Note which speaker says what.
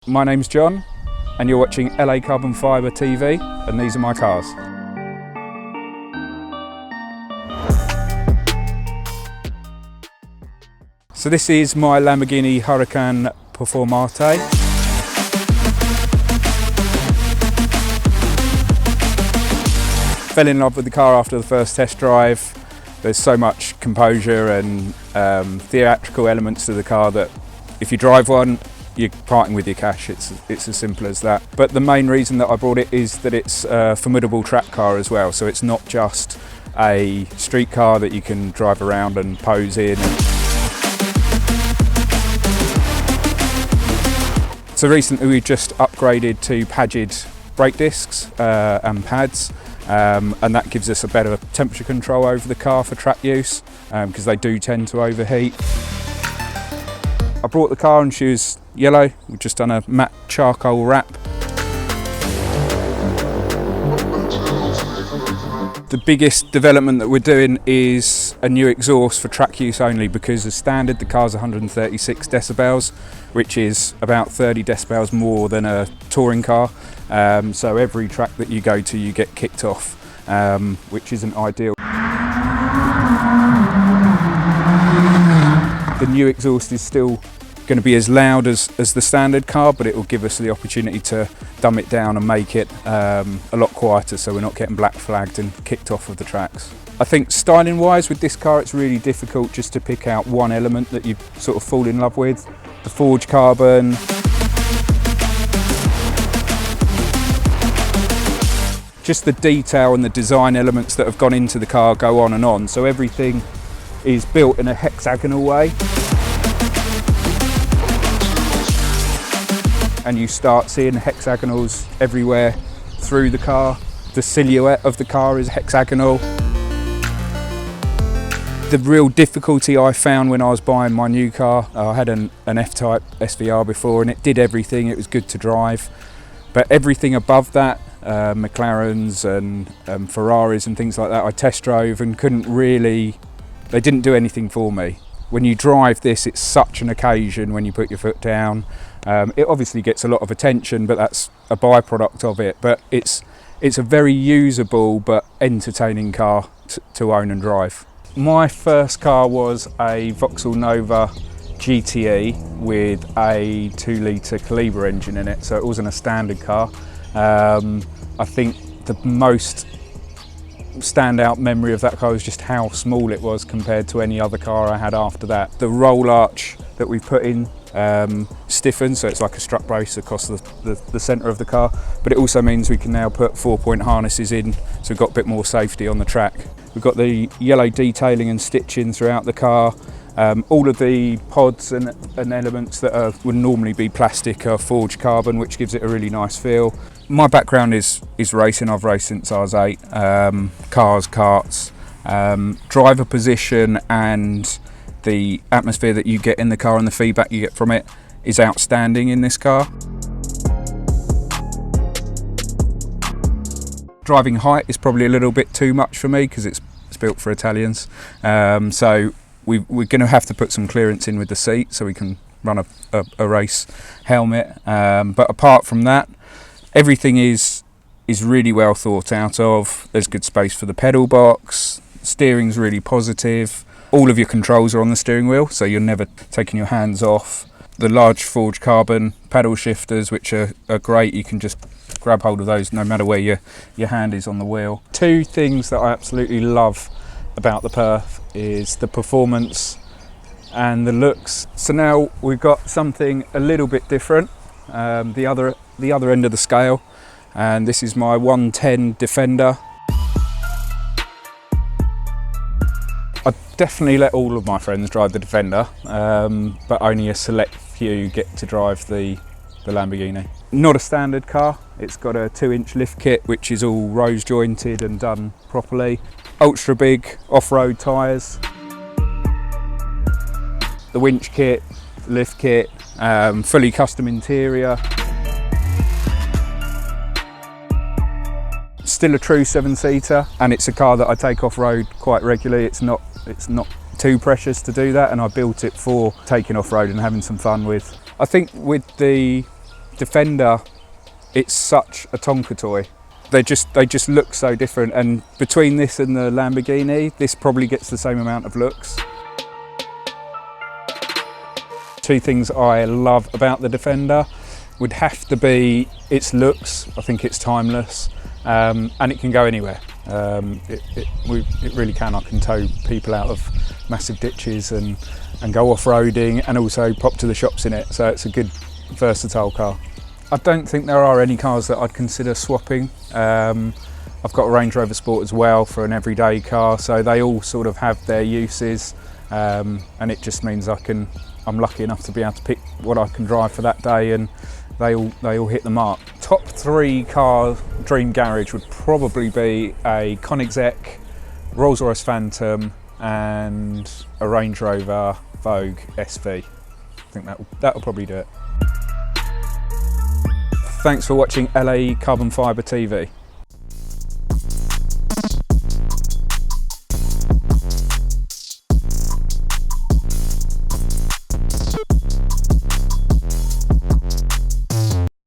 Speaker 1: My name's John and you're watching LA Carbon Fibre TV and these are my cars. So this is my Lamborghini Huracan Performante. Fell in love with the car after the first test drive. There's so much composure and theatrical elements to the car that if you drive one, you're parting with your cash. It's as simple as that. But the main reason that I brought it is that it's a formidable track car as well. So it's not just a street car that you can drive around and pose in. So recently we've just upgraded to Pagid brake discs and pads. And that gives us a better temperature control over the car for track use because they do tend to overheat. I brought the car and she was yellow. We've just done a matte charcoal wrap. The biggest development that we're doing is a new exhaust for track use only, because as standard the car's 136 decibels, which is about 30 decibels more than a touring car. So every track that you go to you get kicked off, which isn't ideal. The new exhaust is still going to be as loud as the standard car, but it will give us the opportunity to dumb it down and make it a lot quieter, so we're not getting black flagged and kicked off of the tracks. I think styling wise with this car it's really difficult just to pick out one element that you sort of fall in love with. The forged carbon, just the detail and the design elements that have gone into the car go on and on. So everything is built in a hexagonal way. And you start seeing hexagonals everywhere through the car. The silhouette of the car is hexagonal. The real difficulty I found when I was buying my new car, I had an F-Type SVR before and it did everything, it was good to drive. But everything above that, McLarens and Ferraris and things like that, I test drove and they didn't do anything for me. When you drive this, it's such an occasion when you put your foot down. It obviously gets a lot of attention, but that's a byproduct of it. But it's a very usable but entertaining car to own and drive. My first car was a Vauxhall Nova GTE with a 2-litre Calibre engine in it, so it wasn't a standard car. I think the most standout memory of that car was just how small it was compared to any other car I had after that. The roll arch that we put in stiffens, so it's like a strut brace across the centre of the car, but it also means we can now put 4-point harnesses in, so we've got a bit more safety on the track. We've got the yellow detailing and stitching throughout the car. All of the pods and elements that would normally be plastic are forged carbon, which gives it a really nice feel. My background is racing. I've raced since I was 8. Cars, karts, driver position and the atmosphere that you get in the car and the feedback you get from it is outstanding in this car. Driving height is probably a little bit too much for me because it's built for Italians. So we're going to have to put some clearance in with the seat so we can run a race helmet. But apart from that, everything is really well thought out of. There's good space for the pedal box, steering's really positive. All of your controls are on the steering wheel, so you're never taking your hands off. The large forged carbon paddle shifters, which are great, you can just grab hold of those no matter where your hand is on the wheel. Two things that I absolutely love about the Perf is the performance and the looks. So now we've got something a little bit different, the other end of the scale, and this is my 110 Defender. I definitely let all of my friends drive the Defender, but only a select few get to drive the Lamborghini. Not a standard car, it's got a 2-inch lift kit which is all rose jointed and done properly. Ultra big off-road tyres. The winch kit, lift kit, fully custom interior. Still a true 7-seater, and it's a car that I take off-road quite regularly. It's not too precious to do that, and I built it for taking off-road and having some fun with. I think with the Defender, it's such a Tonka toy. They just look so different, and between this and the Lamborghini, this probably gets the same amount of looks. Two things I love about the Defender would have to be its looks. I think it's timeless, and it can go anywhere. It really can. I can tow people out of massive ditches and go off-roading, and also pop to the shops in it, so it's a good versatile car. I don't think there are any cars that I'd consider swapping. I've got a Range Rover Sport as well for an everyday car, so they all sort of have their uses, and it just means I'm lucky enough to be able to pick what I can drive for that day, and they all hit the mark. Top 3 car dream garage would probably be a Koenigsegg, Rolls-Royce Phantom, and a Range Rover Vogue SV. I think that'll probably do it. Thanks for watching LA Carbon Fibre TV.